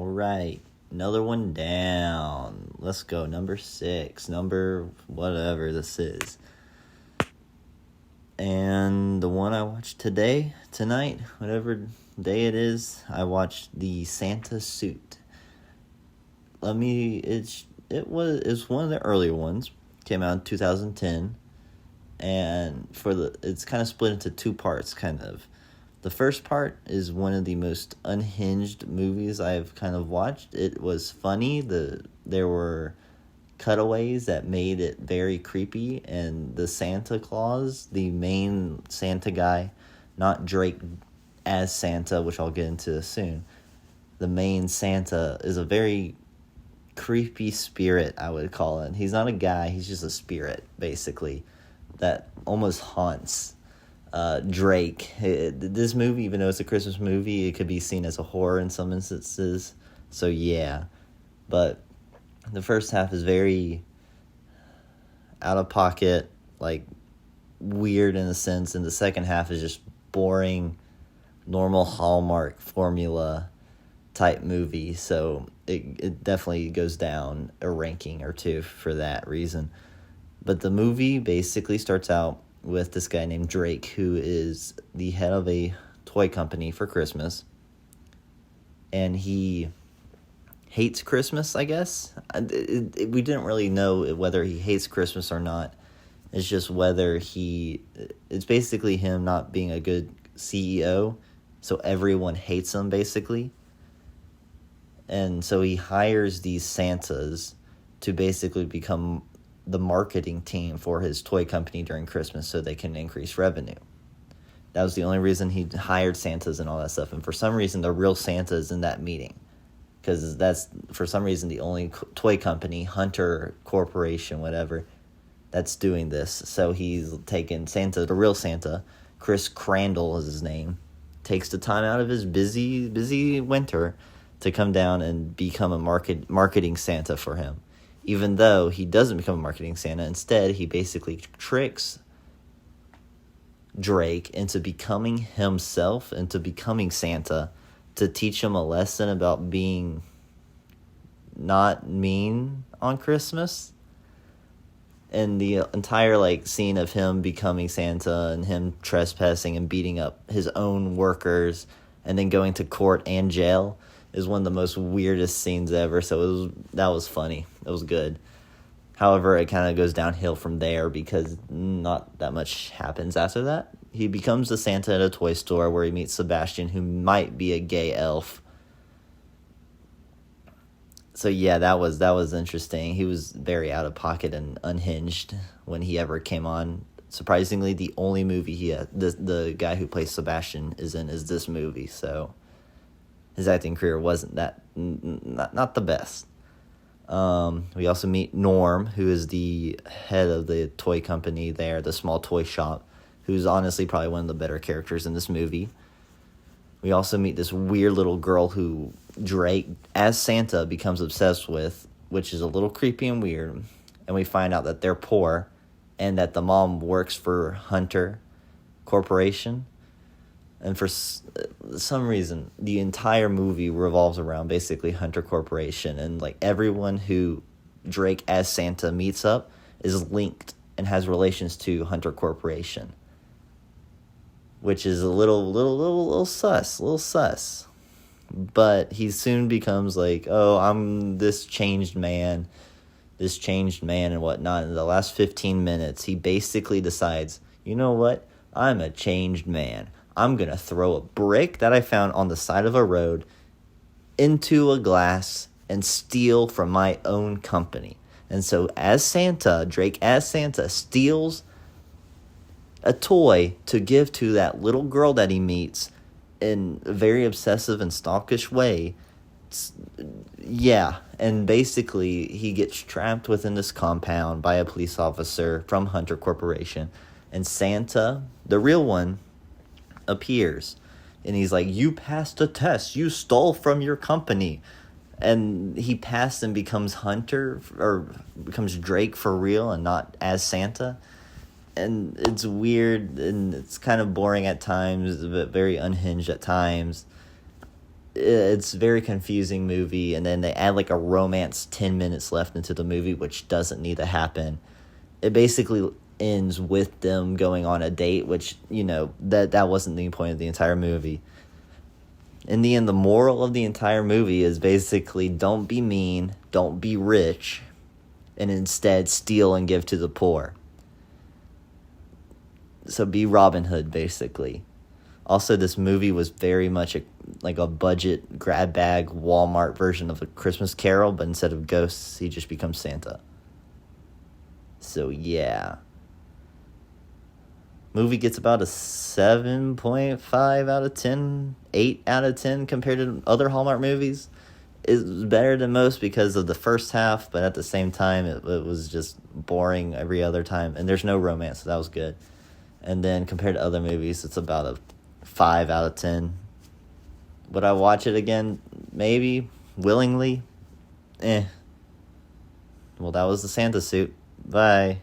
All right. Another one down. Let's go. Number 6. Number whatever this is. And the one I watched tonight, whatever day it is, I watched the Santa Suit. It's one of the earlier ones. Came out in 2010. And it's kind of split into two parts, kind of. The first part is one of the most unhinged movies I've kind of watched. It was funny. There were cutaways that made it very creepy, and the Santa Claus, the main Santa guy, not Drake as Santa, which I'll get into soon. The main Santa is a very creepy spirit, I would call it. He's not a guy, he's just a spirit, basically, that almost haunts Drake. This movie, even though it's a Christmas movie, it could be seen as a horror in some instances. So yeah, but the first half is very out of pocket, like weird in a sense, and the second half is just boring, normal Hallmark formula type movie. So it definitely goes down a ranking or two for that reason. But the movie basically starts out with this guy named Drake, who is the head of a toy company for Christmas. And he hates Christmas, I guess. We didn't really know whether he hates Christmas or not. It's just it's basically him not being a good CEO. So everyone hates him, basically. And so he hires these Santas to basically become the marketing team for his toy company during Christmas so they can increase revenue. That was the only reason he hired Santas and all that stuff. And for some reason, the real Santa is in that meeting. Because that's, for some reason, the only toy company, Hunter Corporation, whatever, that's doing this. So he's taken Santa, the real Santa, Chris Crandall is his name, takes the time out of his busy winter to come down and become a marketing Santa for him. Even though he doesn't become a marketing Santa, instead he basically tricks Drake into becoming himself, into becoming Santa, to teach him a lesson about being not mean on Christmas. And the entire scene of him becoming Santa and him trespassing and beating up his own workers and then going to court and jail is one of the most weirdest scenes ever. So that was funny. It was good. However, it kind of goes downhill from there because not that much happens after that. He becomes the Santa at a toy store where he meets Sebastian, who might be a gay elf. So yeah, that was interesting. He was very out of pocket and unhinged when he ever came on. Surprisingly, the only movie the guy who plays Sebastian is in is this movie. So his acting career wasn't not the best. We also meet Norm, who is the head of the toy company there, the small toy shop, who's honestly probably one of the better characters in this movie. We also meet this weird little girl who Drake, as Santa, becomes obsessed with, which is a little creepy and weird. And we find out that they're poor and that the mom works for Hunter Corporation. And for some reason, the entire movie revolves around basically Hunter Corporation. And everyone who Drake as Santa meets up is linked and has relations to Hunter Corporation, which is a little sus. But he soon becomes I'm this changed man and whatnot. In the last 15 minutes, he basically decides, you know what? I'm a changed man. I'm going to throw a brick that I found on the side of a road into a glass and steal from my own company. And so Drake as Santa steals a toy to give to that little girl that he meets in a very obsessive and stalkish way. Yeah, and basically he gets trapped within this compound by a police officer from Hunter Corporation. And Santa, the real one, appears. And he's like, you passed a test. You stole from your company. And he passed and becomes Hunter, or becomes Drake for real and not as Santa. And it's weird and it's kind of boring at times, but very unhinged at times. it's a very confusing movie, and then they add like a romance 10 minutes left into the movie, which doesn't need to happen. It basically ends with them going on a date, which, that wasn't the point of the entire movie. In the end, the moral of the entire movie is basically don't be mean, don't be rich, and instead steal and give to the poor. So be Robin Hood, basically. Also, this movie was very much like a budget grab bag Walmart version of A Christmas Carol, but instead of ghosts, he just becomes Santa. So yeah. Movie gets about a 7.5 out of 10, 8 out of 10 compared to other Hallmark movies. It was better than most because of the first half, but at the same time, it was just boring every other time. And there's no romance, so that was good. And then compared to other movies, it's about a 5 out of 10. Would I watch it again? Maybe. Willingly? Well, that was the Santa suit. Bye.